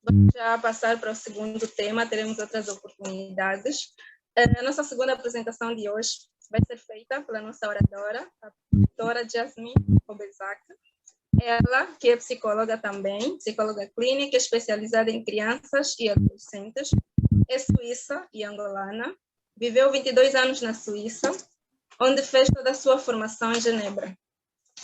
Vamos já passar para o segundo tema, teremos outras oportunidades. A nossa segunda apresentação de hoje vai ser feita pela nossa oradora, a doutora Jasmine Obezak. Ela, que é psicóloga também, psicóloga clínica especializada em crianças e adolescentes, é suíça e angolana, viveu 22 anos na Suíça, onde fez toda a sua formação em Genebra.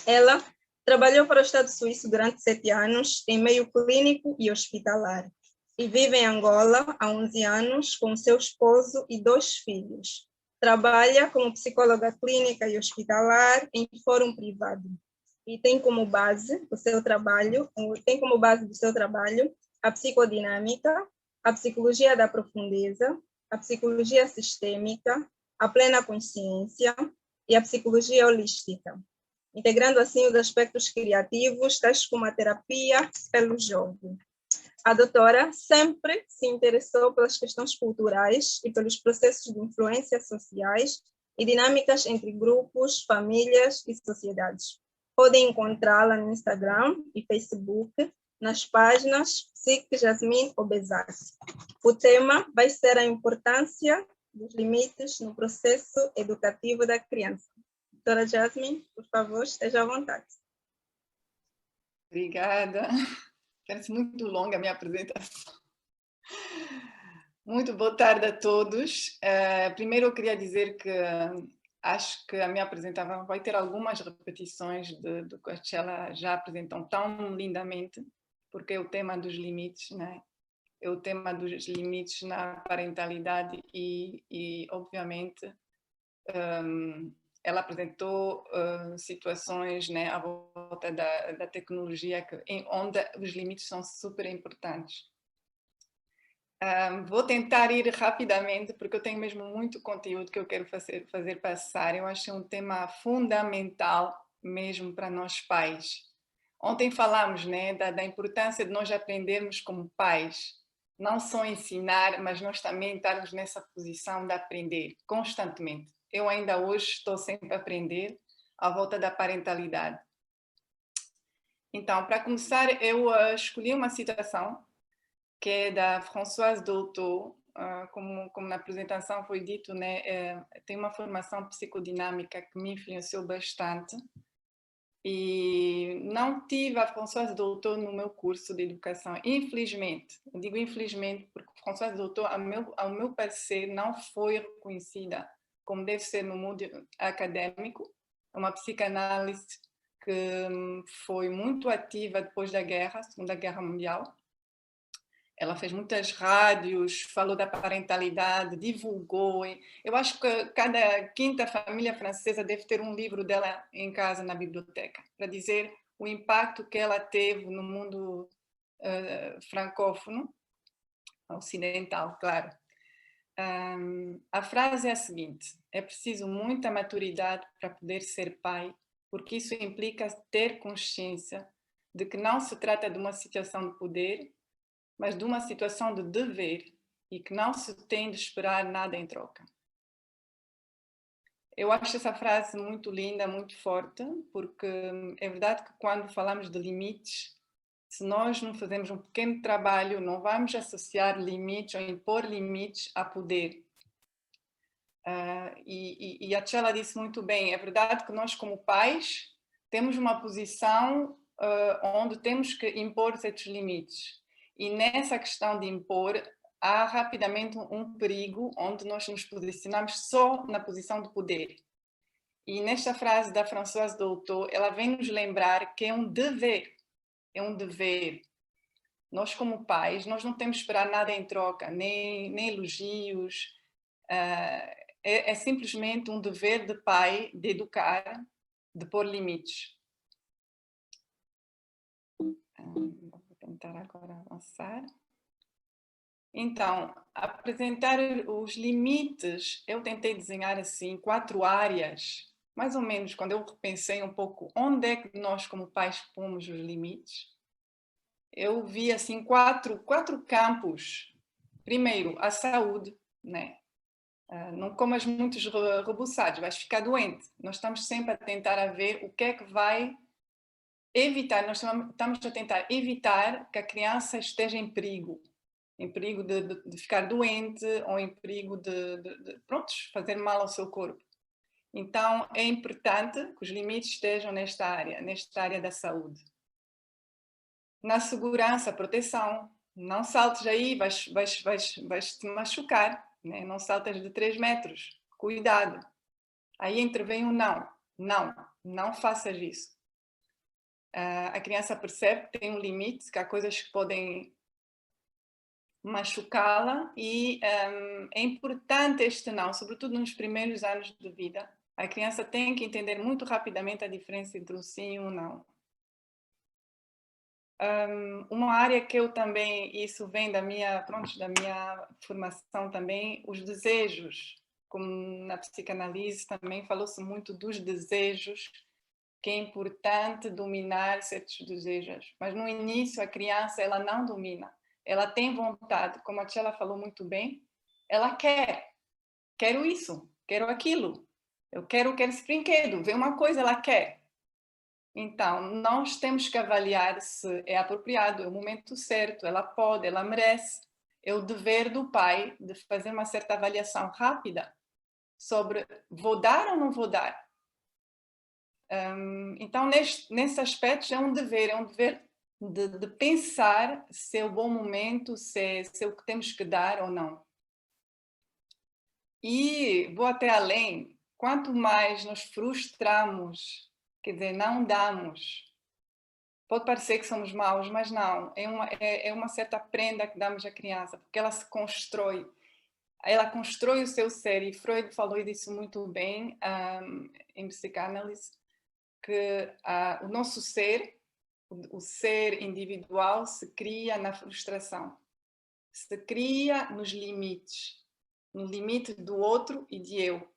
Ela trabalhou para o Estado suíço durante 7 anos em meio clínico e hospitalar e vive em Angola há 11 anos com seu esposo e 2 filhos. Trabalha como psicóloga clínica e hospitalar em fórum privado e tem como base do seu trabalho a psicodinâmica, a psicologia da profundeza, a psicologia sistêmica, a plena consciência e a psicologia holística, integrando assim os aspectos criativos, tais como a terapia pelo jogo. A doutora sempre se interessou pelas questões culturais e pelos processos de influência sociais e dinâmicas entre grupos, famílias e sociedades. Podem encontrá-la no Instagram e Facebook, nas páginas Psic Jasmine Obezak. O tema vai ser a importância dos limites no processo educativo da criança. Doutora Jasmine, por favor, esteja à vontade. Obrigada. Parece muito longa a minha apresentação. Muito boa tarde a todos. Primeiro eu queria dizer que acho que a minha apresentação vai ter algumas repetições do que a Sheila já apresentou tão lindamente, porque é o tema dos limites, né? É o tema dos limites na parentalidade e obviamente, ela apresentou situações, né, à volta da tecnologia onde os limites são super importantes. Vou tentar ir rapidamente, porque eu tenho mesmo muito conteúdo que eu quero fazer passar. Eu acho que é um tema fundamental mesmo para nós pais. Ontem falámos, né, da importância de nós aprendermos como pais, não só ensinar, mas nós também estarmos nessa posição de aprender constantemente. Eu ainda hoje estou sempre a aprender à volta da parentalidade. Então, para começar, eu escolhi uma citação que é da Françoise Dolto, como na apresentação foi dito, né, tem uma formação psicodinâmica que me influenciou bastante e não tive a Françoise Dolto no meu curso de educação, infelizmente. Eu digo infelizmente porque Françoise Dolto, ao meu parecer, não foi reconhecida como deve ser no mundo acadêmico. É uma psicanálise que foi muito ativa depois da guerra, Segunda Guerra Mundial. Ela fez muitas rádios, falou da parentalidade, divulgou. Eu acho que cada quinta família francesa deve ter um livro dela em casa, na biblioteca, para dizer o impacto que ela teve no mundo francófono, ocidental, claro. A frase é a seguinte: é preciso muita maturidade para poder ser pai, porque isso implica ter consciência de que não se trata de uma situação de poder, mas de uma situação de dever e que não se tem de esperar nada em troca. Eu acho essa frase muito linda, muito forte, porque é verdade que quando falamos de limites, se nós não fazemos um pequeno trabalho, não vamos associar limites ou impor limites a poder. E a Sheila disse muito bem, é verdade que nós como pais temos uma posição onde temos que impor certos limites. E nessa questão de impor, há rapidamente um perigo onde nós nos posicionamos só na posição de poder. E nesta frase da Françoise Dolto, ela vem nos lembrar que é um dever. É um dever. Nós como pais, nós não temos que esperar nada em troca, nem elogios. É simplesmente um dever de pai de educar, de pôr limites. Vou tentar agora avançar. Então, apresentar os limites, eu tentei desenhar assim 4 áreas, mais ou menos, quando eu pensei um pouco onde é que nós como pais pomos os limites, eu vi assim 4 campos. Primeiro, a saúde, né? Não comas muitos reboçados, vais ficar doente. Nós estamos sempre a tentar a ver o que é que vai evitar, nós estamos a tentar evitar que a criança esteja em perigo de ficar doente ou em perigo pronto, fazer mal ao seu corpo. Então, é importante que os limites estejam nesta área da saúde. Na segurança, proteção. Não saltes aí, vais te machucar. Né? Não saltas de 3 metros. Cuidado. Aí intervém o não. Não faças isso. A criança percebe que tem um limite, que há coisas que podem machucá-la e é importante este não, sobretudo nos primeiros anos de vida. A criança tem que entender muito rapidamente a diferença entre um sim e um não. Uma área que eu também, isso vem da minha formação também, os desejos. Como na psicanálise também falou-se muito dos desejos, que é importante dominar certos desejos. Mas no início a criança ela não domina. Ela tem vontade, como a Tchela falou muito bem, ela quero isso, quero aquilo, eu quero esse brinquedo, vê uma coisa, ela quer. Então, nós temos que avaliar se é apropriado, é o momento certo, ela pode, ela merece. É o dever do pai de fazer uma certa avaliação rápida sobre vou dar ou não vou dar. Então, nesse aspecto, é um dever de pensar se é o bom momento, se é o que temos que dar ou não. E vou até além, quanto mais nos frustramos, quer dizer, não damos, pode parecer que somos maus, mas não, é uma certa prenda que damos à criança, porque ela se constrói, ela constrói o seu ser, e Freud falou disso muito bem em psicanálise, que o nosso ser, o ser individual, se cria na frustração, se cria nos limites, no limite do outro e de eu.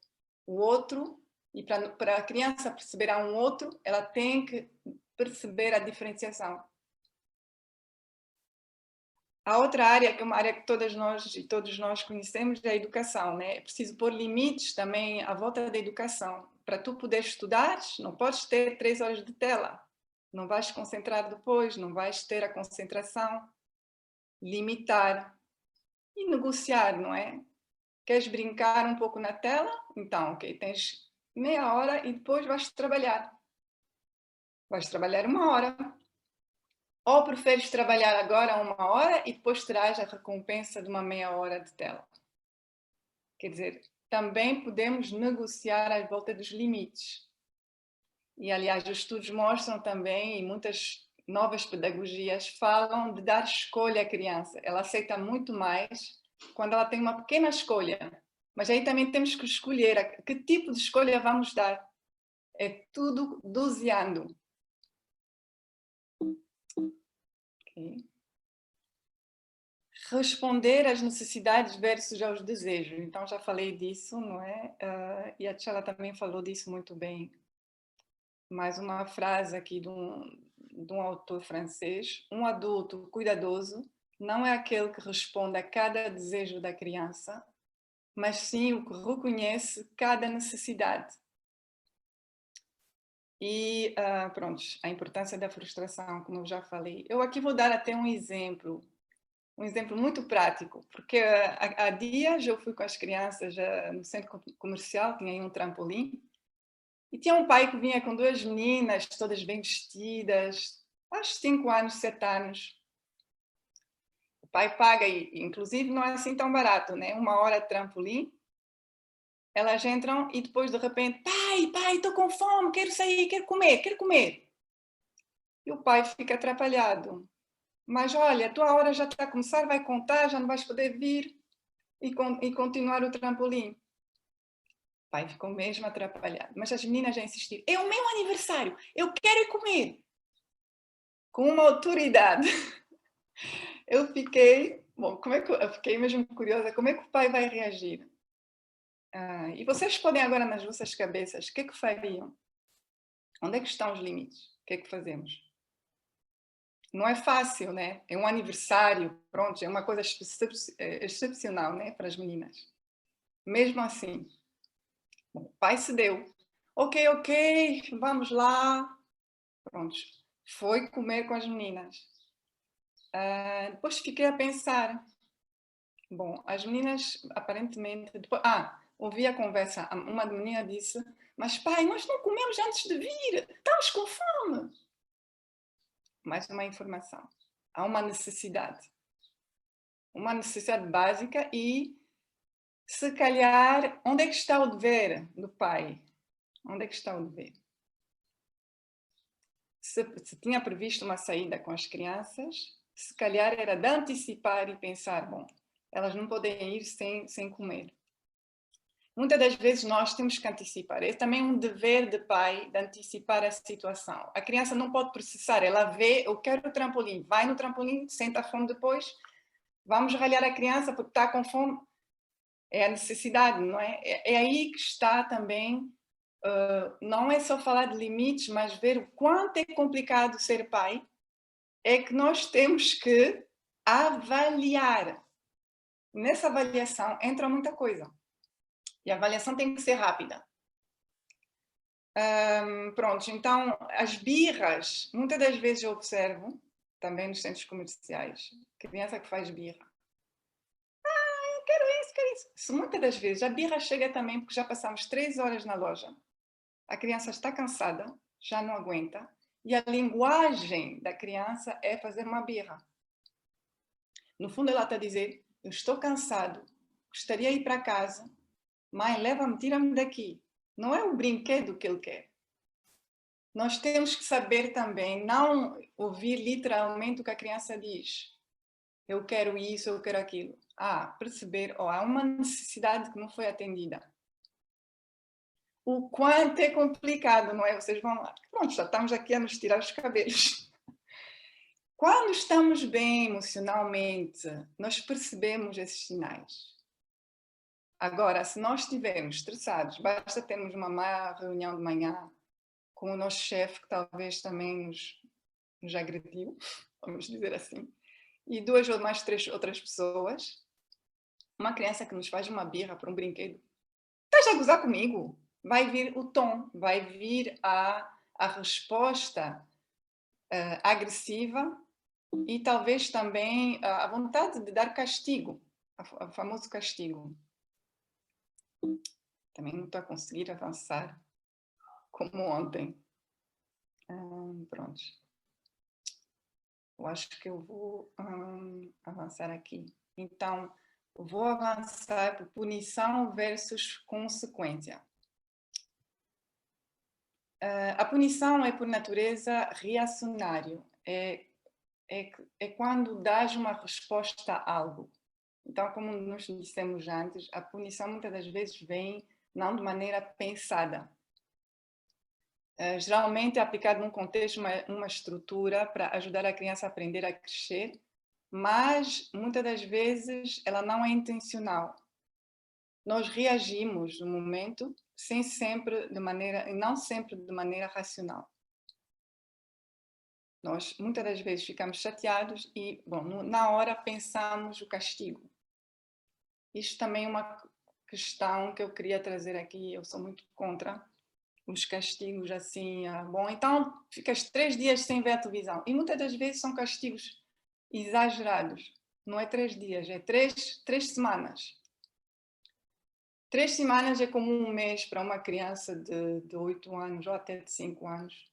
O outro, e para a criança perceber a um outro, ela tem que perceber a diferenciação. A outra área, que é uma área que todos nós conhecemos, é a educação, né? É preciso pôr limites também à volta da educação. Para tu poderes estudar, não podes ter 3 horas de tela. Não vais concentrar depois, não vais ter a concentração. Limitar e negociar, não é? Queres brincar um pouco na tela? Então, ok, tens meia hora e depois vais trabalhar. Vais trabalhar 1 hora. Ou preferes trabalhar agora 1 hora e depois terás a recompensa de uma meia hora de tela. Quer dizer, também podemos negociar à volta dos limites. E, aliás, os estudos mostram também, e muitas novas pedagogias falam de dar escolha à criança. Ela aceita muito mais quando ela tem uma pequena escolha. Mas aí também temos que escolher que tipo de escolha vamos dar. É tudo doseando. Okay. Responder às necessidades versus aos desejos. Então, já falei disso, não é? E a Tchala também falou disso muito bem. Mais uma frase aqui de um autor francês. Um adulto cuidadoso não é aquele que responde a cada desejo da criança, mas sim o que reconhece cada necessidade. E, pronto, a importância da frustração, como eu já falei. Eu aqui vou dar até um exemplo muito prático, porque há dias eu fui com as crianças no centro comercial, tinha aí um trampolim, e tinha um pai que vinha com 2 meninas, todas bem vestidas, acho 5 anos, 7 anos. O pai paga, e inclusive não é assim tão barato, né? 1 hora de trampolim. Elas entram e depois de repente, pai, estou com fome, quero sair, quero comer. E o pai fica atrapalhado. Mas olha, a tua hora já está a começar, vai contar, já não vais poder vir e continuar o trampolim. O pai ficou mesmo atrapalhado. Mas as meninas já insistiram, é o meu aniversário, eu quero ir comer. Com uma autoridade. Eu fiquei mesmo curiosa, como é que o pai vai reagir? E vocês podem agora nas vossas cabeças, o que é que fariam? Onde é que estão os limites? O que é que fazemos? Não é fácil, né? É um aniversário, pronto, é uma coisa excepcional, né, para as meninas. Mesmo assim, bom, o pai cedeu. Ok, vamos lá. Pronto. foi comer com as meninas. Depois fiquei a pensar, bom, as meninas aparentemente... Depois, ouvi a conversa, uma menina disse, mas pai, nós não comemos antes de vir, estamos com fome. Mais uma informação. Há uma necessidade básica e, se calhar, onde é que está o dever do pai? Onde é que está o dever? Se tinha previsto uma saída com as crianças, se calhar era de antecipar e pensar, bom, elas não podem ir sem comer. Muitas das vezes nós temos que antecipar. É também um dever de pai de antecipar a situação. A criança não pode processar, ela vê, eu quero o trampolim, vai no trampolim, senta a fome depois, vamos ralhar a criança porque está com fome. É a necessidade, não é? É aí que está também, não é só falar de limites, mas ver o quanto é complicado ser pai, é que nós temos que avaliar. Nessa avaliação entra muita coisa. E a avaliação tem que ser rápida. Pronto, então, as birras, muitas das vezes eu observo, também nos centros comerciais, criança que faz birra. Eu quero isso. Muitas das vezes a birra chega também porque já passamos 3 horas na loja. A criança está cansada, já não aguenta, e a linguagem da criança é fazer uma birra. No fundo ela está a dizer, eu estou cansado, gostaria de ir para casa, mãe, leva-me, tira-me daqui. Não é o brinquedo que ele quer. Nós temos que saber também não ouvir literalmente o que a criança diz. Eu quero isso, eu quero aquilo. Perceber, há uma necessidade que não foi atendida. O quanto é complicado, não é? Vocês vão lá. Pronto, já estamos aqui a nos tirar os cabelos. Quando estamos bem emocionalmente, nós percebemos esses sinais. Agora, se nós estivermos estressados, basta termos uma má reunião de manhã com o nosso chefe, que talvez também nos agrediu, vamos dizer assim, e 2 ou mais 3 outras pessoas, uma criança que nos faz uma birra por um brinquedo, estás a gozar comigo? Vai vir o tom, vai vir a resposta agressiva e talvez também a vontade de dar castigo, o famoso castigo. Também não estou a conseguir avançar como ontem. Pronto. Eu acho que eu vou avançar aqui. Então, vou avançar por punição versus consequência. A punição é, por natureza, reacionário. É quando dás uma resposta a algo. Então, como nós dissemos antes, a punição muitas das vezes vem não de maneira pensada. Geralmente é aplicado num contexto, uma estrutura para ajudar a criança a aprender a crescer, mas muitas das vezes ela não é intencional. Nós reagimos no momento não sempre de maneira racional. Nós muitas das vezes ficamos chateados e, bom, na hora pensamos o castigo. Isto também é uma questão que eu queria trazer aqui, eu sou muito contra os castigos assim, bom, então ficas 3 dias sem ver a televisão. E muitas das vezes são castigos exagerados. Não é 3 dias, é 3 semanas. 3 semanas é como um mês para uma criança de 8 anos ou até de 5 anos.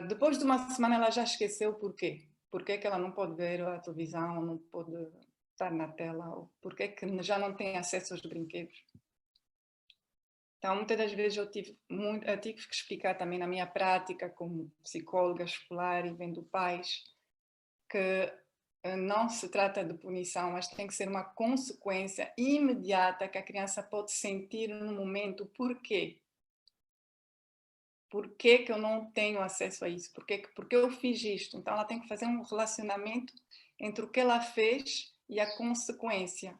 Depois de uma semana ela já esqueceu porquê. Porquê que ela não pode ver a televisão, não pode estar na tela, ou porquê que já não tem acesso aos brinquedos. Então, muitas das vezes eu tive que explicar também na minha prática como psicóloga escolar e vendo pais que não se trata de punição, mas tem que ser uma consequência imediata que a criança pode sentir no momento. Por quê? Por que que eu não tenho acesso a isso? Por que eu fiz isto? Então, ela tem que fazer um relacionamento entre o que ela fez e a consequência.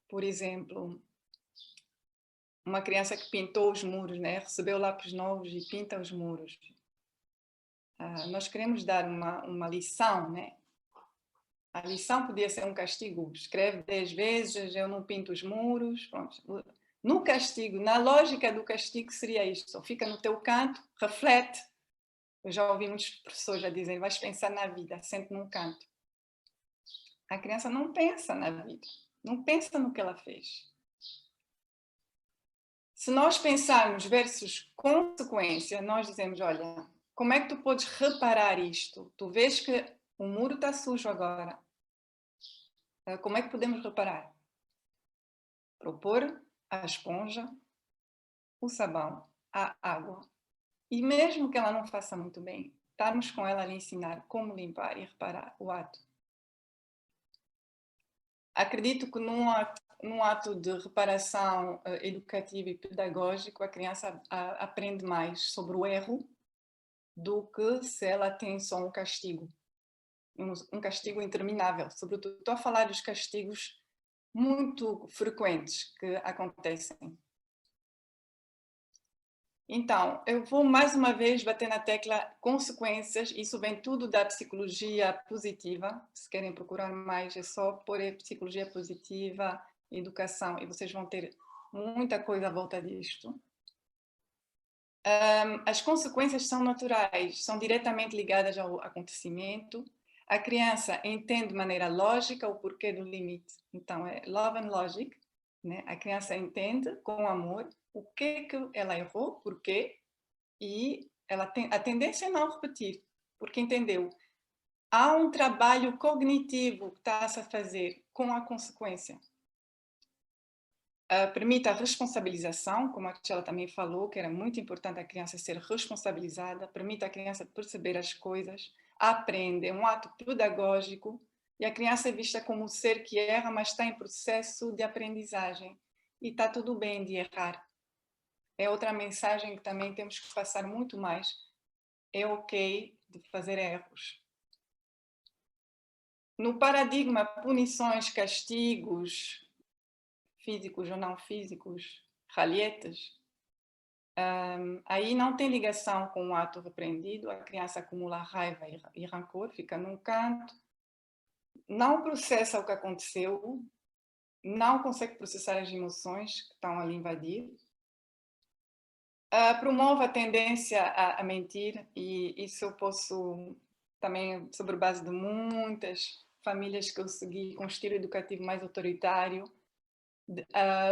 Por exemplo, uma criança que pintou os muros, né? Recebeu lápis novos e pinta os muros. Nós queremos dar uma lição, né? A lição podia ser um castigo. Escreve 10 vezes, eu não pinto os muros. Pronto. No castigo, na lógica do castigo seria isto. Só fica no teu canto, reflete Eu já ouvi muitos professores a dizerem, vais pensar na vida, sente num canto. A criança não pensa na vida, não pensa no que ela fez. Se nós pensarmos versus consequência, nós dizemos, olha, como é que tu podes reparar isto? Tu vês que o muro está sujo agora. Como é que podemos reparar? Propor a esponja, o sabão, a água. E mesmo que ela não faça muito bem, estarmos com ela a lhe ensinar como limpar e reparar o ato. Acredito que num ato de reparação educativa e pedagógico, a criança aprende mais sobre o erro do que se ela tem só um castigo. Um castigo interminável. Sobretudo, estou a falar dos castigos muito frequentes que acontecem. Então, eu vou mais uma vez bater na tecla consequências, isso vem tudo da psicologia positiva, se querem procurar mais é só pôr psicologia positiva, educação, e vocês vão ter muita coisa à volta disto. As consequências são naturais, são diretamente ligadas ao acontecimento. A criança entende de maneira lógica o porquê do limite, então é love and logic, né? A criança entende com amor o que ela errou, porquê, e ela tem a tendência a não repetir, porque entendeu. Há um trabalho cognitivo que está-se a fazer com a consequência. Permite a responsabilização, como a Tchela também falou, que era muito importante a criança ser responsabilizada, permite a criança perceber as coisas, aprende, é um ato pedagógico, e a criança é vista como um ser que erra, mas está em processo de aprendizagem. E está tudo bem de errar. É outra mensagem que também temos que passar muito mais. É ok de fazer erros. No paradigma punições, castigos, físicos ou não físicos, ralhetes, aí não tem ligação com o ato repreendido, a criança acumula raiva e rancor, fica num canto, não processa o que aconteceu, não consegue processar as emoções que estão ali a invadir, promove a tendência a mentir, e isso eu posso também, sobre base de muitas famílias que eu segui com estilo educativo mais autoritário,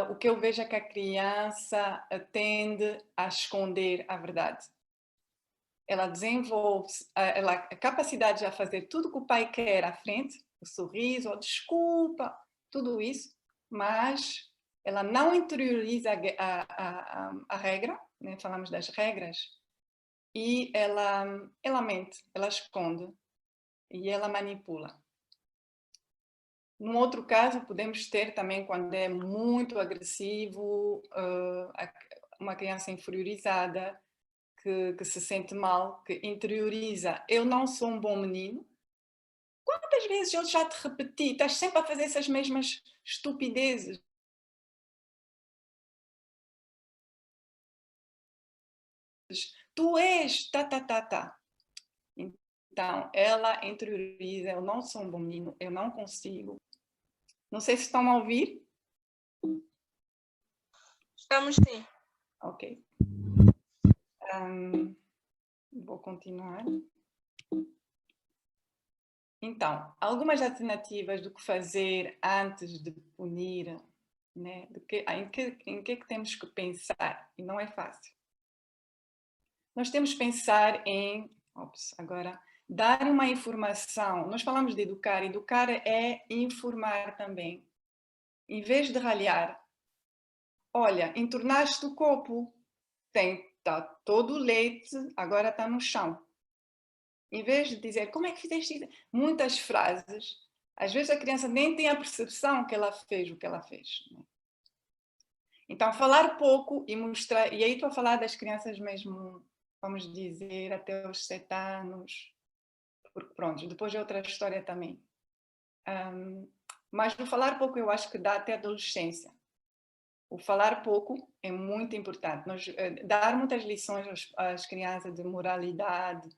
o que eu vejo é que a criança tende a esconder a verdade. Ela desenvolve a capacidade de a fazer tudo que o pai quer à frente, o sorriso, a desculpa, tudo isso, mas ela não interioriza a regra, né? Falamos das regras, e ela mente, ela esconde e ela manipula. Num outro caso, podemos ter também quando é muito agressivo, uma criança inferiorizada, que se sente mal, que interioriza, eu não sou um bom menino. Quantas vezes eu já te repeti, estás sempre a fazer essas mesmas estupidezes? Tu és, tá. Então, ela interioriza, eu não sou um bom menino, eu não consigo. Não sei se estão a ouvir. Estamos sim. Ok. Vou continuar. Então, algumas alternativas do que fazer antes de punir, né? Em que temos que pensar, e não é fácil. Nós temos que pensar em, agora, dar uma informação. Nós falamos de educar é informar também. Em vez de ralhar, olha, entornaste o copo, está todo o leite, agora está no chão. Em vez de dizer, como é que fizeste isso? Muitas frases, às vezes a criança nem tem a percepção que ela fez o que ela fez. Né? Então, falar pouco e mostrar, e aí estou a falar das crianças mesmo, vamos dizer, até os 7 anos, porque pronto, depois é outra história também. Mas o falar pouco eu acho que dá até a adolescência. O falar pouco é muito importante. Nós, dar muitas lições às crianças de moralidade,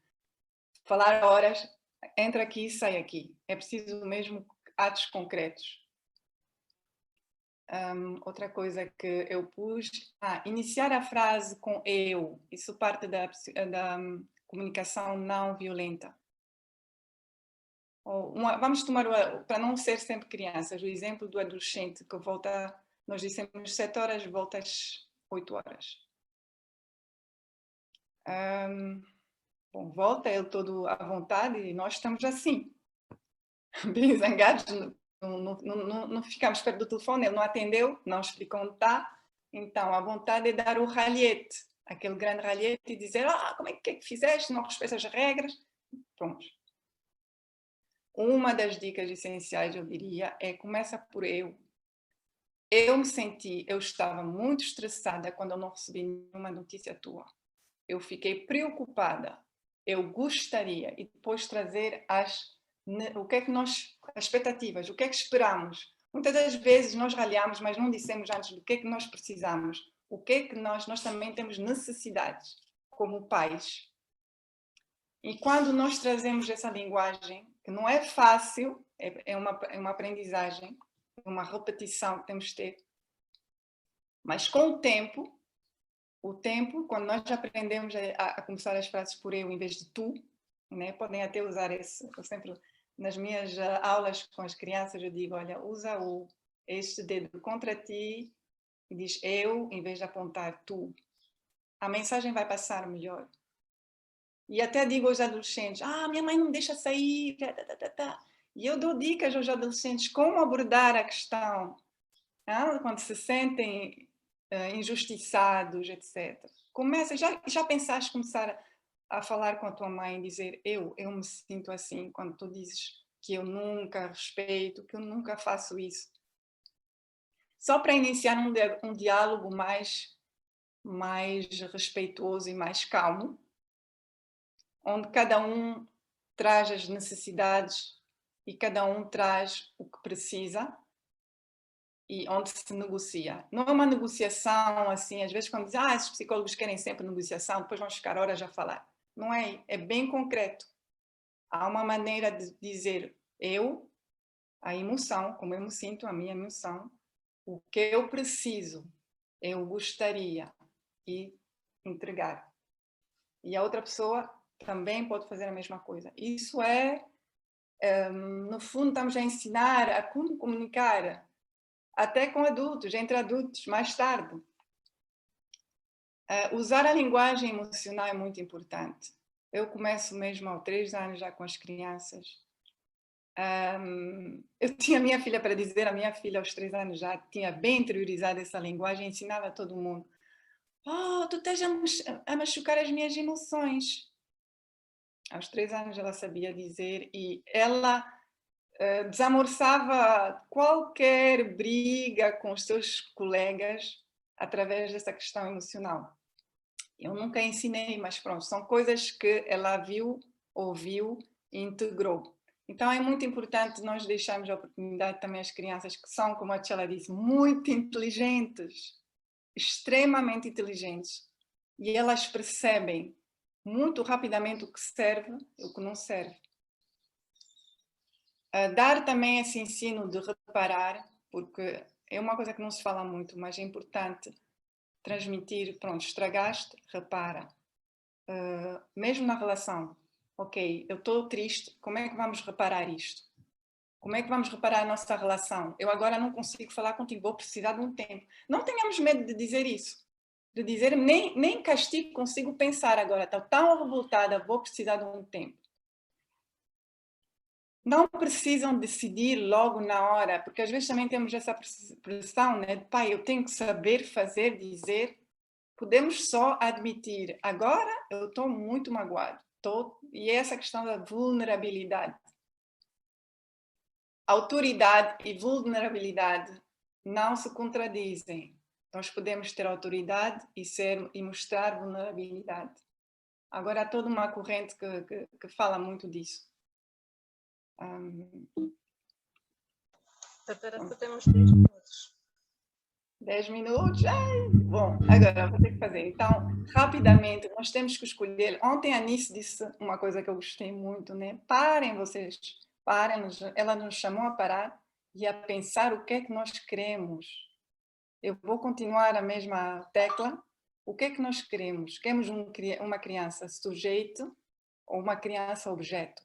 falar horas, entra aqui e sai aqui. É preciso mesmo atos concretos. Outra coisa que eu pus, iniciar a frase com eu. Isso parte comunicação não violenta. Vamos tomar, para não ser sempre crianças, o exemplo do adolescente que volta, nós dissemos 7 horas, volta às 8 horas. Bom, volta ele todo à vontade e nós estamos assim, bem zangados, não ficamos perto do telefone, ele não atendeu, não explicou onde está, então a vontade é dar o ralhete, aquele grande ralhete e dizer, como é que fizeste, não respeitas as regras, pronto. Uma das dicas essenciais, eu diria, começa por eu. Eu estava muito estressada quando eu não recebi nenhuma notícia tua. Eu fiquei preocupada. Eu gostaria, e depois trazer as expectativas, o que é que esperamos. Muitas das vezes nós ralhamos, mas não dissemos antes do que é que nós precisamos. O que é que nós também temos necessidades, como pais. E quando nós trazemos essa linguagem, que não é fácil, é uma aprendizagem, é uma repetição que temos de ter, mas com o tempo, quando nós aprendemos a começar as frases por eu em vez de tu, né? Podem até usar esse, eu sempre, nas minhas aulas com as crianças, eu digo, olha, usa este dedo contra ti e diz eu, em vez de apontar tu. A mensagem vai passar melhor. E até digo aos adolescentes, minha mãe não me deixa sair, E eu dou dicas aos adolescentes como abordar a questão, quando se sentem injustiçados, etc. Começa, já pensaste começar a falar com a tua mãe e dizer, eu me sinto assim, quando tu dizes que eu nunca respeito, que eu nunca faço isso. Só para iniciar um diálogo mais respeitoso e mais calmo, onde cada um traz as necessidades e cada um traz o que precisa e onde se negocia. Não é uma negociação assim, às vezes quando dizem, esses psicólogos querem sempre negociação, depois vão ficar horas a falar. Não é, é bem concreto. Há uma maneira de dizer a emoção, como eu me sinto, a minha emoção, o que eu preciso, eu gostaria e entregar. E a outra pessoa também pode fazer a mesma coisa. Isso no fundo, estamos a ensinar a como comunicar, até com adultos, entre adultos, mais tarde. Usar a linguagem emocional é muito importante. Eu começo mesmo aos 3 anos já com as crianças. Eu tinha a minha filha para dizer, a minha filha aos 3 anos já tinha bem interiorizado essa linguagem, ensinava a todo mundo. Tu estás a machucar as minhas emoções. Aos 3 anos ela sabia dizer e ela desamorçava qualquer briga com os seus colegas através dessa questão emocional. Eu nunca ensinei, mas pronto, são coisas que ela viu, ouviu e integrou. Então é muito importante nós deixarmos a oportunidade também às crianças que são, como a Tchela disse, muito inteligentes, extremamente inteligentes. E elas percebem muito rapidamente o que serve e o que não serve. Dar também esse ensino de reparar, porque é uma coisa que não se fala muito, mas é importante transmitir, pronto, estragaste, repara. Mesmo na relação, ok, eu estou triste, como é que vamos reparar isto? Como é que vamos reparar a nossa relação? Eu agora não consigo falar contigo, vou precisar de um tempo. Não tenhamos medo de dizer isso. De dizer, nem castigo consigo pensar agora, estou tão revoltada, vou precisar de um tempo. Não precisam decidir logo na hora, porque às vezes também temos essa pressão, né? Pai, eu tenho que saber fazer, dizer. Podemos só admitir, agora eu estou muito magoado. E é essa questão da vulnerabilidade. Autoridade e vulnerabilidade não se contradizem. Nós podemos ter autoridade e mostrar vulnerabilidade. Agora há toda uma corrente que fala muito disso. Doutora, só temos 10 minutos. 10 minutos? Ai, bom, agora vou ter que fazer. Então, rapidamente, nós temos que escolher. Ontem a Anice disse uma coisa que eu gostei muito, né? Parem vocês, parem. Ela nos chamou a parar e a pensar o que é que nós queremos. Eu vou continuar a mesma tecla. O que é que nós queremos? Queremos uma criança sujeito, ou uma criança objeto.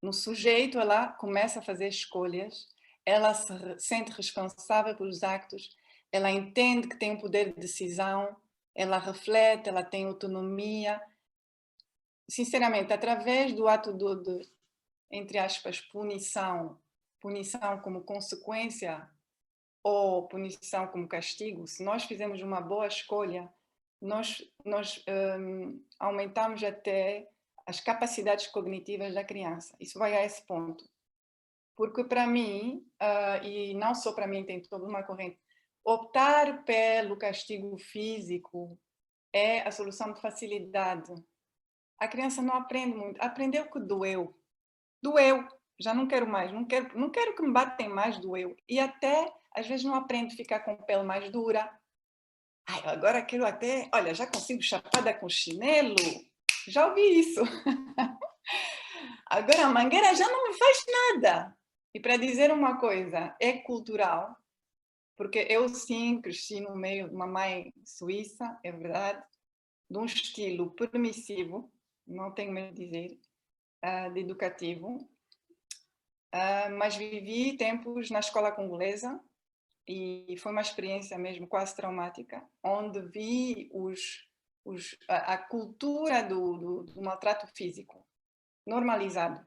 No sujeito, ela começa a fazer escolhas, ela se sente responsável pelos actos, ela entende que tem um poder de decisão, ela reflete, ela tem autonomia. Sinceramente, através do ato de, entre aspas, punição como consequência ou punição como castigo, se nós fizermos uma boa escolha, nós aumentamos até as capacidades cognitivas da criança. Isso vai a esse ponto. Porque para mim, e não só para mim, tem toda uma corrente, optar pelo castigo físico é a solução de facilidade. A criança não aprende muito. Aprendeu que doeu. Doeu. Já não quero mais. Não quero que me batem mais, doeu. E até, às vezes, não aprende a ficar com a pele mais dura. Ai, agora quero até... Olha, já consigo chapada com chinelo. Já ouvi isso. Agora a mangueira já não me faz nada. E para dizer uma coisa, é cultural. Porque eu, sim, cresci no meio de uma mãe suíça, é verdade, de um estilo permissivo, não tenho medo de dizer, de educativo, mas vivi tempos na escola congolesa e foi uma experiência mesmo quase traumática, onde vi a cultura do maltrato físico normalizado.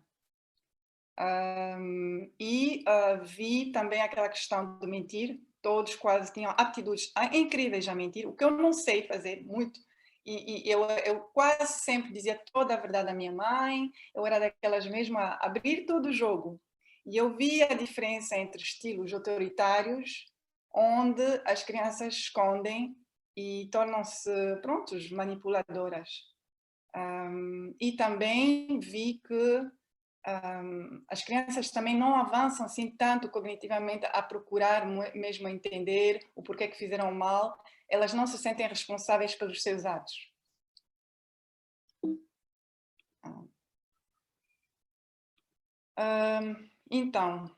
E vi também aquela questão de mentir, todos quase tinham aptidades incríveis a mentir, o que eu não sei fazer muito. E eu quase sempre dizia toda a verdade à minha mãe, eu era daquelas mesmo a abrir todo o jogo. E eu vi a diferença entre estilos autoritários, onde as crianças escondem e tornam-se, prontos, manipuladoras. E também vi que as crianças também não avançam assim tanto cognitivamente a procurar mesmo entender o porquê que fizeram mal, elas não se sentem responsáveis pelos seus atos. Então,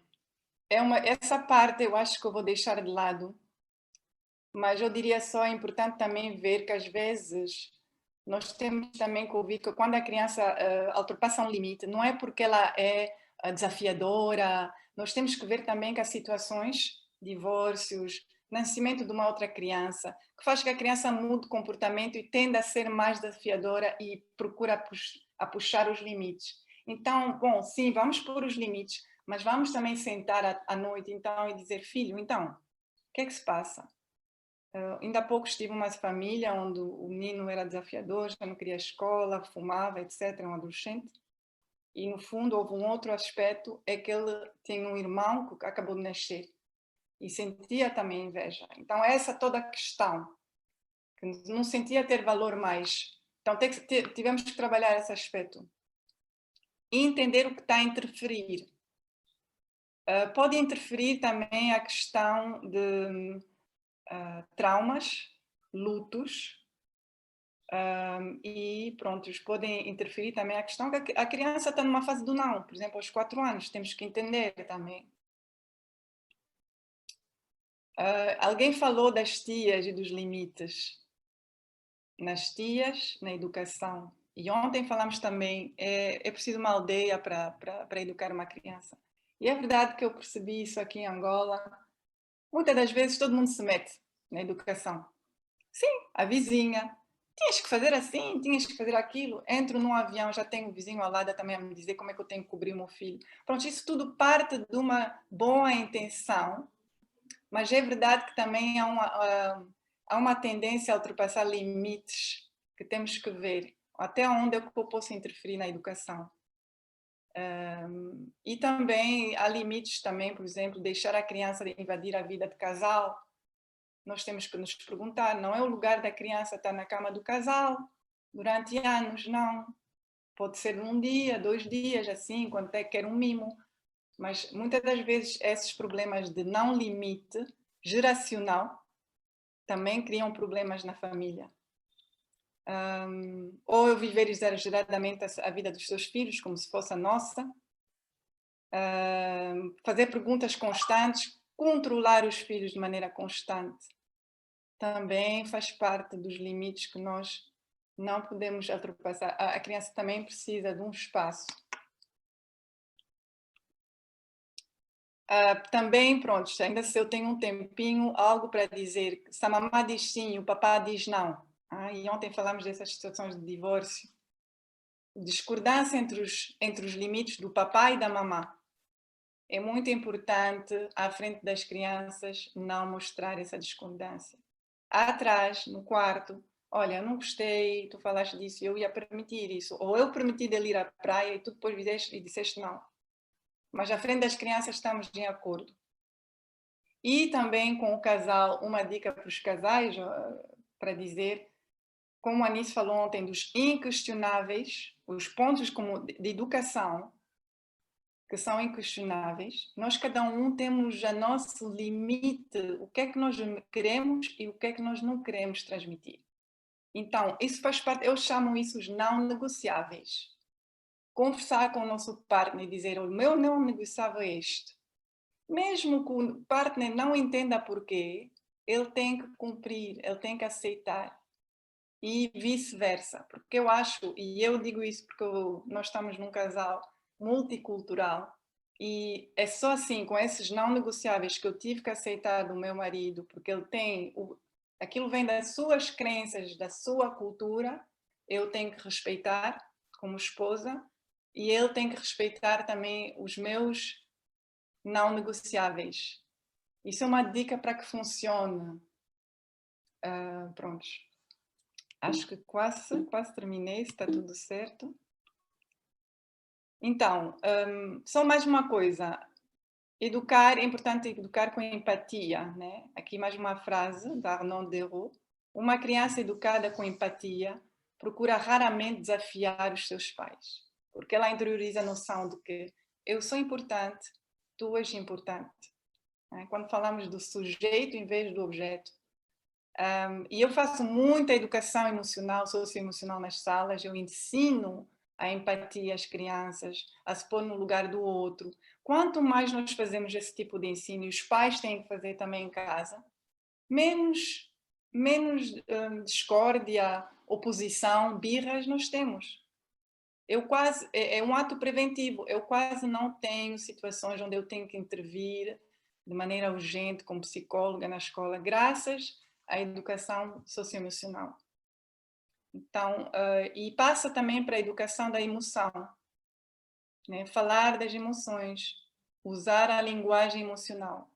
essa parte eu acho que eu vou deixar de lado, mas eu diria só, é importante também ver que às vezes nós temos também que ouvir que quando a criança ultrapassa um limite, não é porque ela é desafiadora, nós temos que ver também que há situações, divórcios, nascimento de uma outra criança, que faz que a criança mude de comportamento e tenda a ser mais desafiadora e procura a puxar os limites. Então, bom, sim, vamos pôr os limites, mas vamos também sentar à noite então e dizer, filho, então, o que é que se passa? Ainda há pouco estive numa família onde o menino era desafiador, já não queria escola, fumava, etc., um adolescente. E, no fundo, houve um outro aspecto, é que ele tem um irmão que acabou de nascer e sentia também inveja. Então, essa toda a questão, que não sentia ter valor mais. Então, tivemos que trabalhar esse aspecto. E entender o que está a interferir. Pode interferir também a questão de traumas, lutos, e pronto, podem interferir também a questão que a criança está numa fase do não, por exemplo, aos 4 anos, temos que entender também. Alguém falou das tias e dos limites. Nas tias, na educação. E ontem falamos também, é preciso uma aldeia para educar uma criança. E é verdade que eu percebi isso aqui em Angola. Muitas das vezes todo mundo se mete na educação. Sim, a vizinha. Tinhas que fazer assim, tinhas que fazer aquilo. Entro num avião, já tenho o vizinho ao lado também a me dizer como é que eu tenho que cobrir o meu filho. Pronto, isso tudo parte de uma boa intenção, mas é verdade que também há uma tendência a ultrapassar limites que temos que ver. Até onde eu posso interferir na educação. E também há limites também, por exemplo, deixar a criança invadir a vida de casal. Nós temos que nos perguntar, não é o lugar da criança estar na cama do casal durante anos, não. Pode ser um dia, 2 dias, assim, quando até quer um mimo. Mas muitas das vezes esses problemas de não limite geracional também criam problemas na família. Ou eu viver exageradamente a vida dos seus filhos como se fosse a nossa. Fazer perguntas constantes, controlar os filhos de maneira constante. Também faz parte dos limites que nós Não podemos ultrapassar. A criança também precisa de um espaço. Também, pronto, ainda se eu tenho um tempinho, algo para dizer. Se a mamãe diz sim, o papá diz não. E ontem falamos dessas situações de divórcio. Discordância entre os limites do papai e da mamã. É muito importante, à frente das crianças, não mostrar essa discordância. Atrás, no quarto, olha, eu não gostei, tu falaste disso, eu ia permitir isso. Ou eu permiti dele ir à praia e tu depois disseste não. Mas à frente das crianças estamos em acordo. E também com o casal, uma dica para os casais, para dizer, como a Anice falou ontem, dos inquestionáveis, os pontos de educação, que são inquestionáveis, nós cada um temos o nosso limite, o que é que nós queremos e o que é que nós não queremos transmitir. Então, isso faz parte, eu chamo isso os não negociáveis. Conversar com o nosso partner e dizer, o meu não negociável é este. Mesmo que o partner não entenda porquê, ele tem que cumprir, ele tem que aceitar. E vice-versa. Porque eu acho, e eu digo isso porque nós estamos num casal multicultural, e é só assim, com esses não negociáveis que eu tive que aceitar do meu marido, porque ele tem, aquilo vem das suas crenças, da sua cultura, eu tenho que respeitar como esposa, e ele tem que respeitar também os meus não negociáveis. Isso é uma dica para que funcione. Prontos. Acho que quase terminei, está tudo certo. Então, só mais uma coisa. Educar, é importante educar com empatia, né? Aqui mais uma frase da Arnaud Deroux. Uma criança educada com empatia procura raramente desafiar os seus pais, porque ela interioriza a noção de que eu sou importante, tu és importante. Quando falamos do sujeito em vez do objeto. E eu faço muita educação emocional, socioemocional nas salas, eu ensino a empatia às crianças, a se pôr no lugar do outro. Quanto mais nós fazemos esse tipo de ensino, e os pais têm que fazer também em casa, menos discórdia, oposição, birras nós temos. É um ato preventivo, eu quase não tenho situações onde eu tenho que intervir de maneira urgente como psicóloga na escola, graças à educação socioemocional. Então, e passa também para a educação da emoção, né? Falar das emoções, usar a linguagem emocional.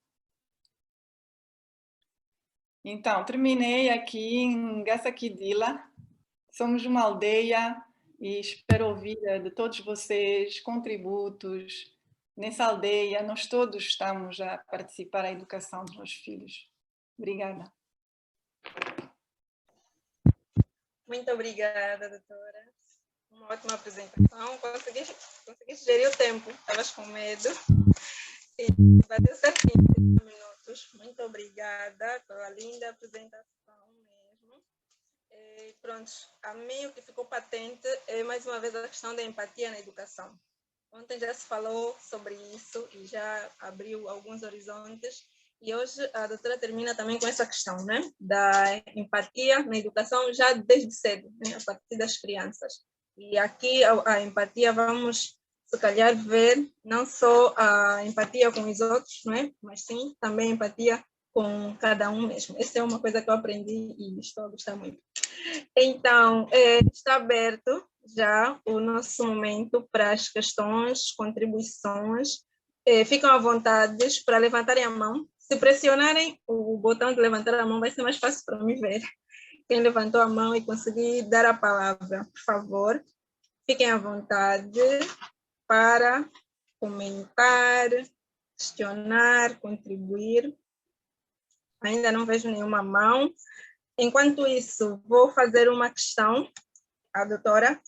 Então, terminei aqui em Gaçaquidila, somos uma aldeia e espero ouvir de todos vocês contributos. Nessa aldeia, nós todos estamos a participar da educação dos nossos filhos. Obrigada. Muito obrigada, doutora. Uma ótima apresentação. Consegui gerir o tempo. Estavas com medo. E bateu certinho, 30 minutos. Muito obrigada pela linda apresentação mesmo. E pronto, a mim o que ficou patente é mais uma vez a questão da empatia na educação. Ontem já se falou sobre isso e já abriu alguns horizontes. E hoje a doutora termina também com essa questão, né, da empatia na educação já desde cedo, né, a partir das crianças. E aqui a empatia vamos, se calhar, ver não só a empatia com os outros, né, mas sim também a empatia com cada um mesmo. Essa é uma coisa que eu aprendi e estou a gostar muito. Então, está aberto já o nosso momento para as questões, contribuições. Ficam à vontade para levantarem a mão. Se pressionarem o botão de levantar a mão, vai ser mais fácil para mim ver quem levantou a mão e conseguir dar a palavra. Por favor, fiquem à vontade para comentar, questionar, contribuir. Ainda não vejo nenhuma mão. Enquanto isso, vou fazer uma questão à doutora.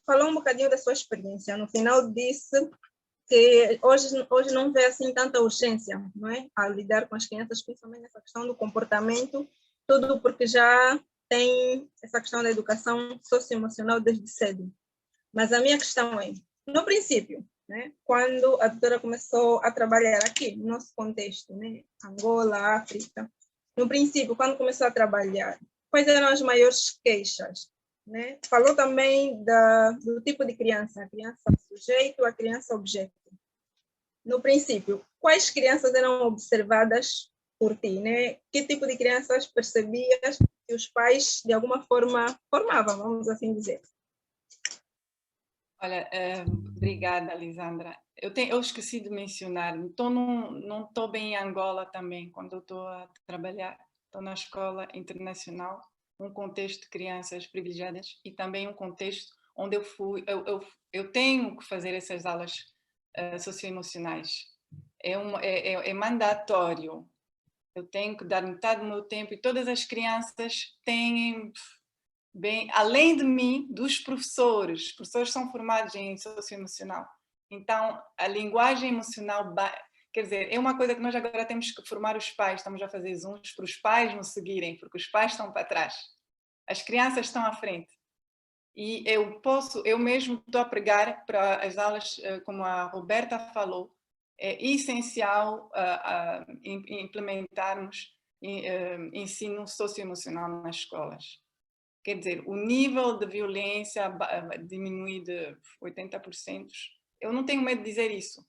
Falou um bocadinho da sua experiência. No final disse que hoje não vê assim tanta urgência, não é? A lidar com as crianças, principalmente nessa questão do comportamento, tudo porque já tem essa questão da educação socioemocional desde cedo. Mas a minha questão é, no princípio, né, quando a doutora começou a trabalhar aqui, no nosso contexto, né, Angola, África, no princípio, quando começou a trabalhar, quais eram as maiores queixas, né? Falou também do tipo de criança, a criança sujeito, a criança objeto. No princípio, quais crianças eram observadas por ti, né? Que tipo de crianças percebias que os pais, de alguma forma, formavam, vamos assim dizer? Olha, obrigada, Lisandra. Eu esqueci de mencionar, não estou bem em Angola também, quando eu estou a trabalhar. Estou na escola internacional, um contexto de crianças privilegiadas e também um contexto onde eu tenho que fazer essas aulas socioemocionais. É mandatório. Eu tenho que dar metade do meu tempo e todas as crianças têm... Bem, além de mim, dos professores. Os professores são formados em socioemocional. Então, a linguagem emocional, quer dizer, é uma coisa que nós agora temos que formar os pais. Estamos a fazer zooms para os pais nos seguirem, porque os pais estão para trás. As crianças estão à frente. E eu mesmo estou a pregar para as aulas, como a Roberta falou, é essencial implementarmos ensino socioemocional nas escolas. Quer dizer, o nível de violência diminui de 80%. Eu não tenho medo de dizer isso.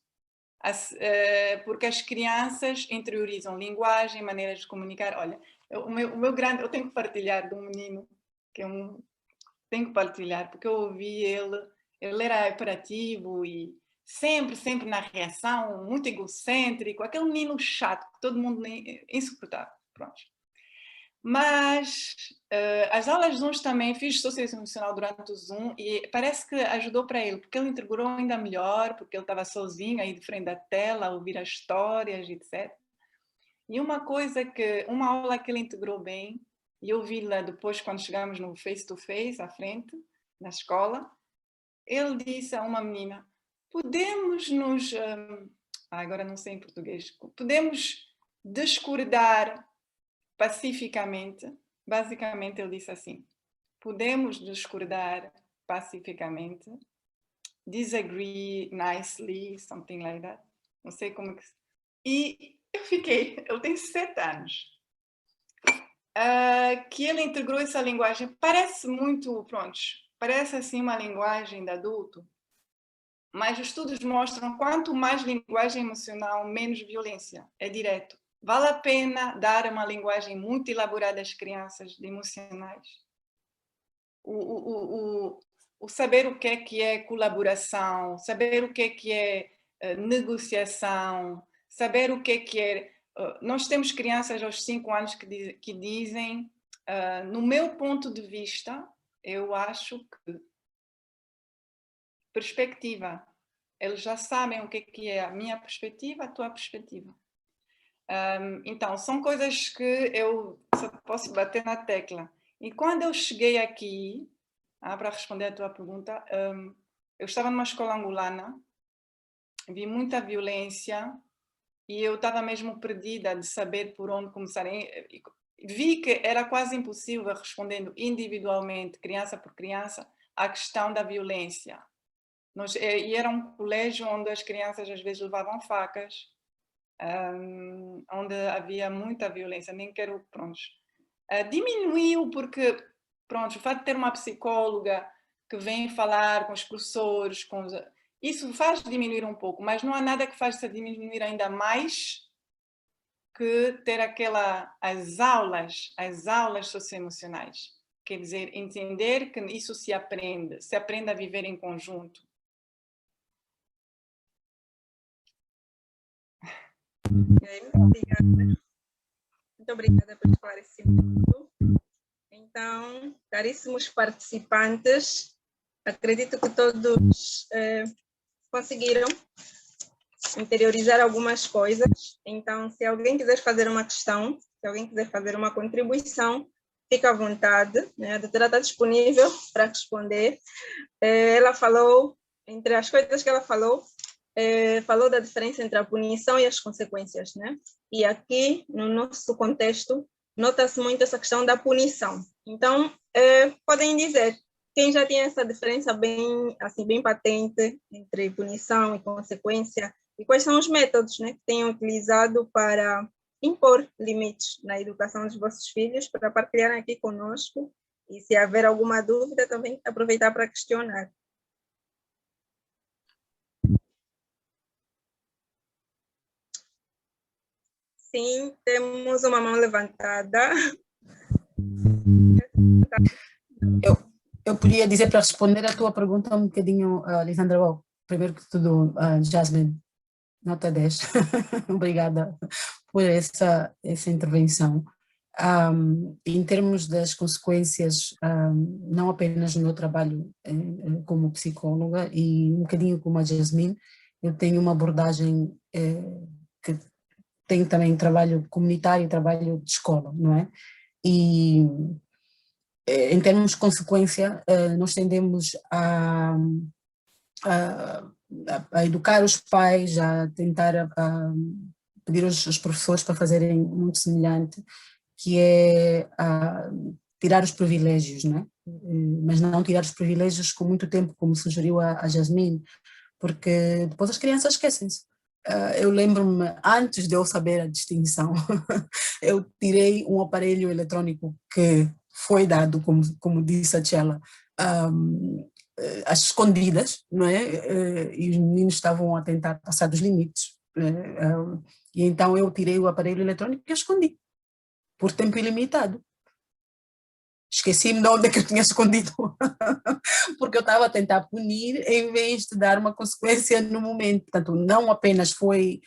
Porque as crianças interiorizam linguagem, maneiras de comunicar. Olha, eu tenho que partilhar de um menino, tenho que partilhar, porque eu ouvi ele era hiperativo e sempre na reação, muito egocêntrico, aquele menino chato, que todo mundo insuportável. Pronto. Mas as aulas Zooms também fiz socioemocional durante o Zoom e parece que ajudou para ele, porque ele integrou ainda melhor, porque ele estava sozinho aí de frente da tela, a ouvir as histórias, etc. E uma aula que ele integrou bem, e eu vi lá depois quando chegamos no face-to-face, à frente, na escola, ele disse a uma menina, podemos agora não sei em português, podemos discordar pacificamente. Basicamente ele disse assim, podemos discordar pacificamente, disagree nicely, something like that, não sei como que... E eu fiquei, ele tem 7 anos, que ele integrou essa linguagem, parece muito, parece assim uma linguagem de adulto, mas os estudos mostram quanto mais linguagem emocional, menos violência, é direto. Vale a pena dar uma linguagem muito elaborada às crianças emocionais? O saber o que é colaboração, saber o que é negociação, saber o que é... Nós temos crianças aos 5 anos que dizem, no meu ponto de vista, eu acho que... Perspectiva. Eles já sabem o que é a minha perspectiva, a tua perspectiva. Então, são coisas que eu só posso bater na tecla. E quando eu cheguei aqui, para responder a tua pergunta, eu estava numa escola angolana, vi muita violência e eu estava mesmo perdida de saber por onde começar. Vi que era quase impossível, respondendo individualmente, criança por criança, à questão da violência. E era um colégio onde as crianças às vezes levavam facas, onde havia muita violência, nem quero, diminuiu porque, o fato de ter uma psicóloga que vem falar com os professores, isso faz diminuir um pouco, mas não há nada que faça diminuir ainda mais que ter as aulas socioemocionais. Quer dizer, entender que isso se aprende a viver em conjunto. Muito obrigada pelo esclarecimento. Então, caríssimos participantes, acredito que todos conseguiram interiorizar algumas coisas. Então, se alguém quiser fazer uma questão, se alguém quiser fazer uma contribuição, fica à vontade, né? A doutora está disponível para responder. Ela falou, entre as coisas que ela falou da diferença entre a punição e as consequências, né? E aqui, no nosso contexto, nota-se muito essa questão da punição. Então, podem dizer, quem já tem essa diferença bem patente entre punição e consequência, e quais são os métodos, né, que têm utilizado para impor limites na educação dos vossos filhos, para partilharem aqui conosco. E se haver alguma dúvida, também aproveitar para questionar. Sim, temos uma mão levantada. Eu podia dizer, para responder a tua pergunta um bocadinho, Lisandra. Primeiro que tudo, Jasmine, nota 10. Obrigada por essa intervenção. Em termos das consequências, não apenas no meu trabalho como psicóloga e um bocadinho como a Jasmine, eu tenho uma abordagem que tem também trabalho comunitário e trabalho de escola, não é? E em termos de consequência, nós tendemos a educar os pais, a tentar pedir aos professores para fazerem muito semelhante, que é tirar os privilégios, não é? Mas não tirar os privilégios com muito tempo, como sugeriu a Jasmine, porque depois as crianças esquecem-se. Eu lembro-me, antes de eu saber a distinção, eu tirei um aparelho eletrônico que foi dado, como disse a Tchela, às escondidas, não é? E os meninos estavam a tentar passar dos limites. E então eu tirei o aparelho eletrônico e escondi, por tempo ilimitado. Esqueci-me de onde é que eu tinha escondido, porque eu estava a tentar punir em vez de dar uma consequência no momento. Portanto, não apenas foi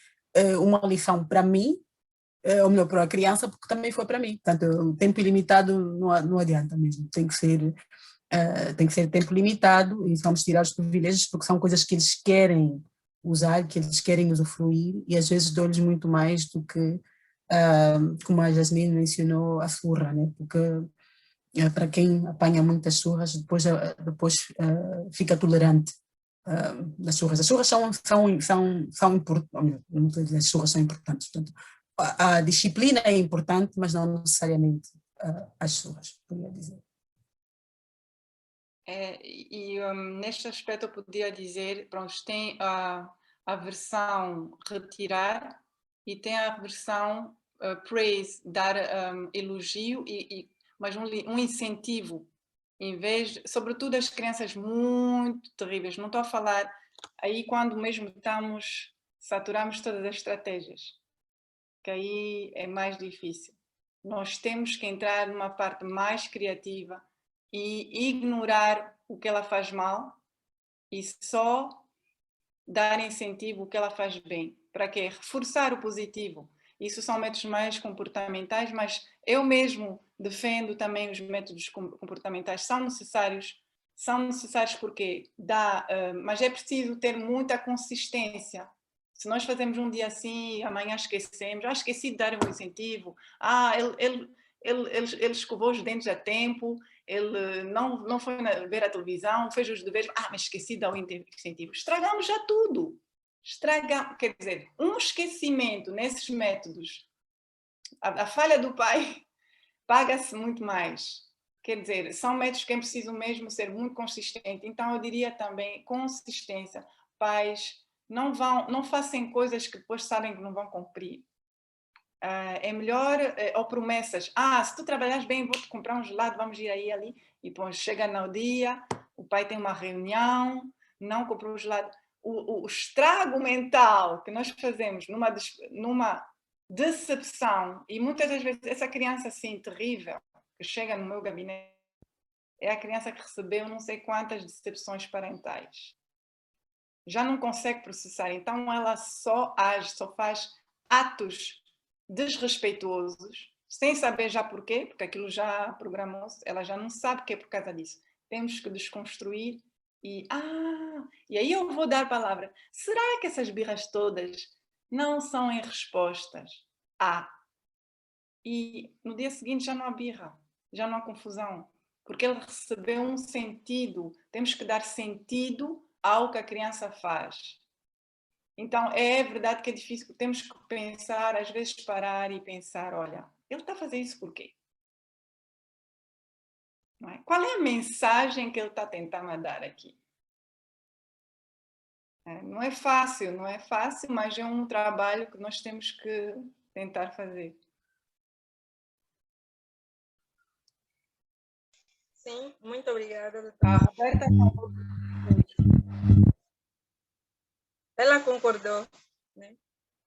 uma lição para mim, ou melhor, para a criança, porque também foi para mim. Portanto, o tempo ilimitado não adianta mesmo, tem que ser tempo limitado e vamos tirar os privilégios porque são coisas que eles querem usar, que eles querem usufruir e às vezes dou-lhes muito mais do que, como a Jasmine mencionou, a surra, né? Porque para quem apanha muitas surras, depois fica tolerante das surras. As surras são importantes, não estou a dizer, as surras são importantes, portanto, a disciplina é importante, mas não necessariamente as surras, poderia dizer. Neste aspecto eu podia dizer, pronto, tem a versão retirar e tem a versão praise, dar elogio, mas um incentivo, em vez, sobretudo as crianças muito terríveis, não estou a falar aí quando mesmo saturamos todas as estratégias, que aí é mais difícil. Nós temos que entrar numa parte mais criativa e ignorar o que ela faz mal e só dar incentivo o que ela faz bem. Para quê? Reforçar o positivo. Isso são métodos mais comportamentais, mas eu mesmo defendo também os métodos comportamentais. São necessários porque mas é preciso ter muita consistência. Se nós fazemos um dia assim, amanhã esquecemos, esqueci de dar um incentivo, ele escovou os dentes a tempo, ele não foi ver a televisão, fez os deveres, mas esqueci de dar o incentivo. Estragamos já tudo. Quer dizer, um esquecimento nesses métodos, a falha do pai paga-se muito mais. Quer dizer, são métodos que é preciso mesmo ser muito consistente. Então, eu diria também consistência. Pais, não façam coisas que depois sabem que não vão cumprir. É melhor, ou promessas. Se tu trabalhares bem, vou-te comprar um gelado, vamos ir aí ali. E depois chega no dia, o pai tem uma reunião, não comprou o gelado. O estrago mental que nós fazemos numa decepção, e muitas das vezes essa criança assim terrível que chega no meu gabinete é a criança que recebeu não sei quantas decepções parentais. Já não consegue processar, então ela só age, só faz atos desrespeituosos, sem saber já porquê, porque aquilo já programou-se, ela já não sabe que é por causa disso. Temos que desconstruir e aí eu vou dar a palavra. Será que essas birras todas não são em respostas a? E no dia seguinte já não há birra, já não há confusão, porque ele recebeu um sentido. Temos que dar sentido ao que a criança faz. Então, é verdade que é difícil, porque temos que pensar, às vezes parar e pensar, olha, ele está a fazer isso por quê? Não é? Qual é a mensagem que ele está tentando dar aqui? Não é fácil, mas é um trabalho que nós temos que tentar fazer. Sim, muito obrigada, doutora. A Roberta falou. Ela concordou, né?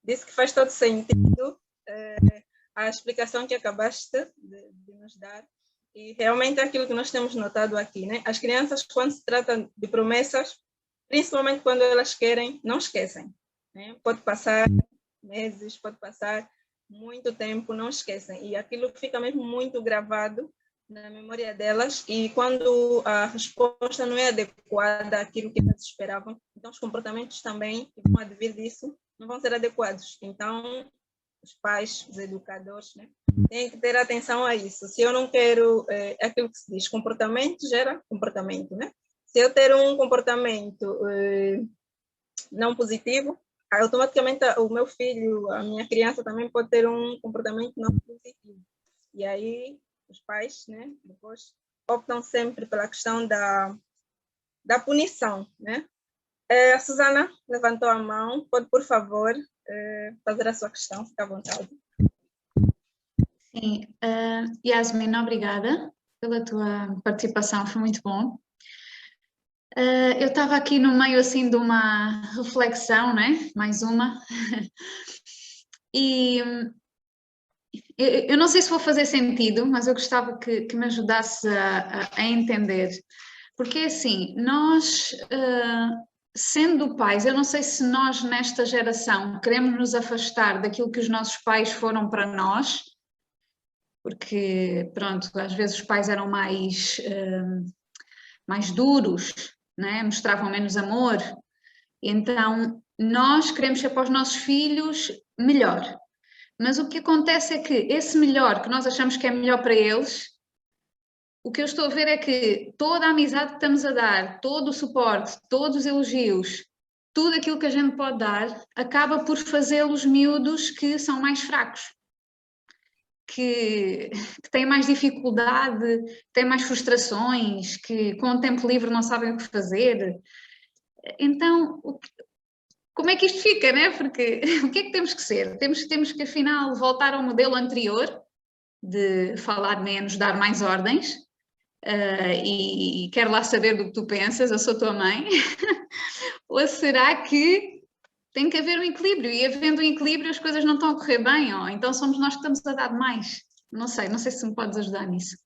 Disse que faz todo sentido a explicação que acabaste de nos dar. E realmente é aquilo que nós temos notado aqui, né? As crianças, quando se trata de promessas, principalmente quando elas querem, não esquecem, né? Pode passar meses, pode passar muito tempo, não esquecem. E aquilo fica mesmo muito gravado na memória delas, e quando a resposta não é adequada àquilo que elas esperavam, então os comportamentos também que vão advir disso não vão ser adequados. Então, os pais, os educadores, né, têm que ter atenção a isso. Se eu não quero, é aquilo que se diz, comportamento gera comportamento, né? Se eu ter um comportamento não positivo, automaticamente o meu filho, a minha criança também pode ter um comportamento não positivo. E aí os pais, né, depois optam sempre pela questão da punição, né? A Susana levantou a mão, pode, por favor, fazer a sua questão, fica à vontade. Sim, Yasmin, obrigada pela tua participação, foi muito bom. Eu estava aqui no meio assim de uma reflexão, né? Mais uma, e eu não sei se vou fazer sentido, mas eu gostava que me ajudasse a entender, porque assim, nós, sendo pais, eu não sei se nós nesta geração queremos nos afastar daquilo que os nossos pais foram para nós, porque pronto, às vezes os pais eram mais duros, né? Mostravam menos amor, então nós queremos ser para os nossos filhos melhor. Mas o que acontece é que esse melhor que nós achamos que é melhor para eles, o que eu estou a ver é que toda a amizade que estamos a dar, todo o suporte, todos os elogios, tudo aquilo que a gente pode dar, acaba por fazê-los miúdos que são mais fracos, que têm mais dificuldade, têm mais frustrações, que com o tempo livre não sabem o que fazer. Então, como é que isto fica, né? Porque o que é que temos que ser? Temos que afinal voltar ao modelo anterior de falar menos, dar mais ordens, e quero lá saber do que tu pensas, eu sou tua mãe. Ou será que tem que haver um equilíbrio, e havendo um equilíbrio as coisas não estão a correr bem, ou então somos nós que estamos a dar demais? Não sei se me podes ajudar nisso.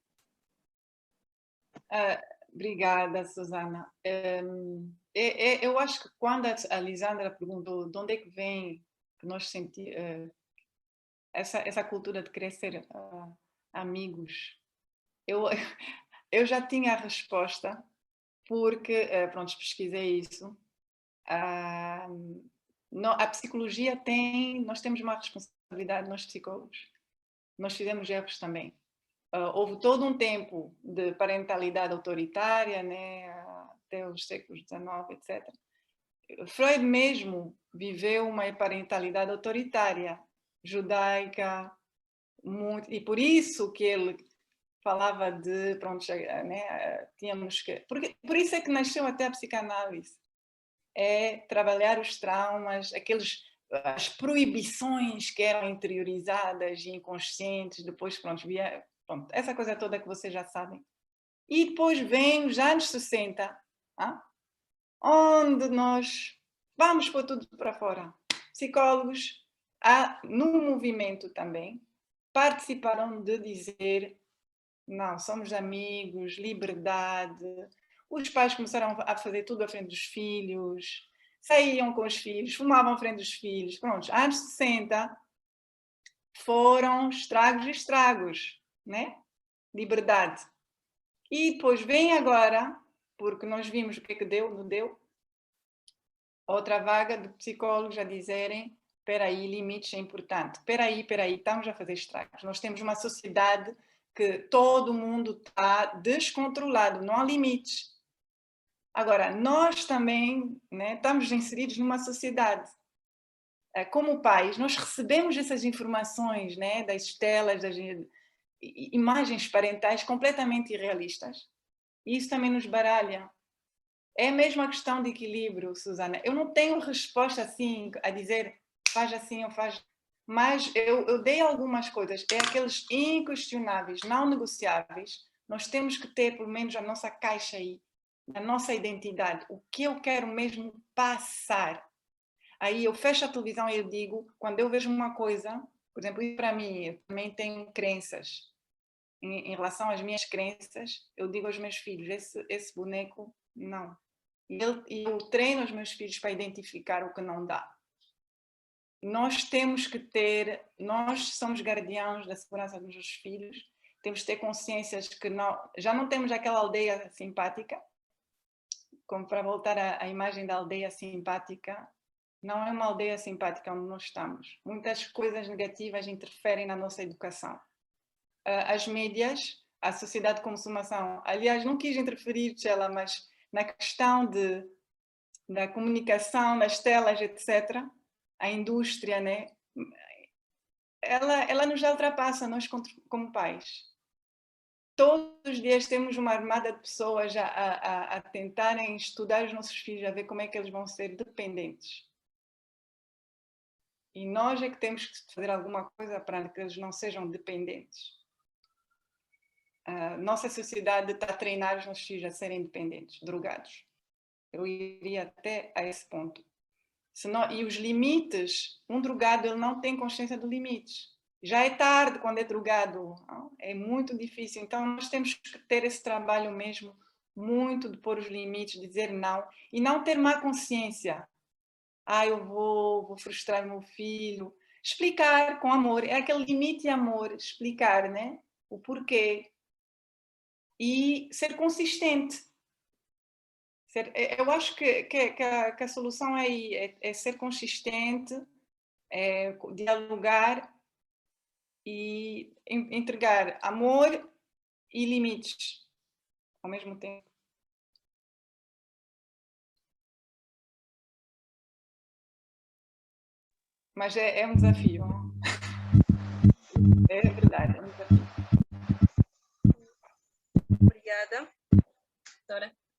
Obrigada, Susana. Eu acho que quando a Lisandra perguntou de onde é que vem que nós sentimos essa cultura de querer ser amigos, eu já tinha a resposta, porque, pronto, pesquisei isso. A psicologia nós temos uma responsabilidade, nós psicólogos. Nós fizemos erros também. Houve todo um tempo de parentalidade autoritária, né, até os séculos XIX, etc. Freud mesmo viveu uma parentalidade autoritária, judaica, muito, e por isso que ele falava de, pronto, né, tínhamos que... Por isso é que nasceu até a psicanálise. É trabalhar os traumas, as proibições que eram interiorizadas e inconscientes, depois, pronto, essa coisa toda que vocês já sabem. E depois vem os anos 60, onde nós vamos pôr tudo para fora. Psicólogos, no movimento também, participaram de dizer: não, somos amigos, liberdade. Os pais começaram a fazer tudo à frente dos filhos, saíam com os filhos, fumavam à frente dos filhos. Pronto, anos 60 foram estragos e estragos, né? Liberdade. E depois vem agora, porque nós vimos o que é que deu, não deu, outra vaga de psicólogos a dizerem: espera aí, limites é importante. Espera aí, estamos a fazer estragos. Nós temos uma sociedade que todo mundo está descontrolado, não há limites. Agora, nós também, né, estamos inseridos numa sociedade. Como pais, nós recebemos essas informações, né, das telas, das imagens parentais completamente irrealistas. E isso também nos baralha. É mesmo a questão de equilíbrio, Susana. Eu não tenho resposta assim a dizer faz assim ou faz, mas eu dei algumas coisas, é aqueles inquestionáveis, não negociáveis, nós temos que ter pelo menos a nossa caixa aí, a nossa identidade, o que eu quero mesmo passar. Aí eu fecho a televisão e eu digo, quando eu vejo uma coisa, por exemplo, para mim, eu também tenho crenças, em relação às minhas crenças, eu digo aos meus filhos, esse boneco, não. E eu treino os meus filhos para identificar o que não dá. Nós temos que ter, nós somos guardiãos da segurança dos nossos filhos, temos que ter consciências que já não temos aquela aldeia simpática, como para voltar à imagem da aldeia simpática, não é uma aldeia simpática onde nós estamos. Muitas coisas negativas interferem na nossa educação. As mídias, a sociedade de consumação, aliás, não quis interferir, Tchela, mas na questão da comunicação, das telas, etc., a indústria, né? Ela nos ultrapassa, nós como pais. Todos os dias temos uma armada de pessoas a tentarem estudar os nossos filhos, a ver como é que eles vão ser dependentes. E nós é que temos que fazer alguma coisa para que eles não sejam dependentes. A nossa sociedade está a treinar os nossos filhos a serem dependentes, drogados. Eu iria até a esse ponto. E os limites, um drogado ele não tem consciência de limites. Já é tarde quando é drogado, não? É muito difícil. Então nós temos que ter esse trabalho mesmo, muito de pôr os limites, dizer não, e não ter má consciência. Eu vou frustrar meu filho. Explicar com amor, é aquele limite de amor, explicar, né? O porquê. E ser consistente. Eu acho que a solução é ser consistente, dialogar e entregar amor e limites ao mesmo tempo. Mas é um desafio. É verdade, é um desafio. Obrigada, doutora.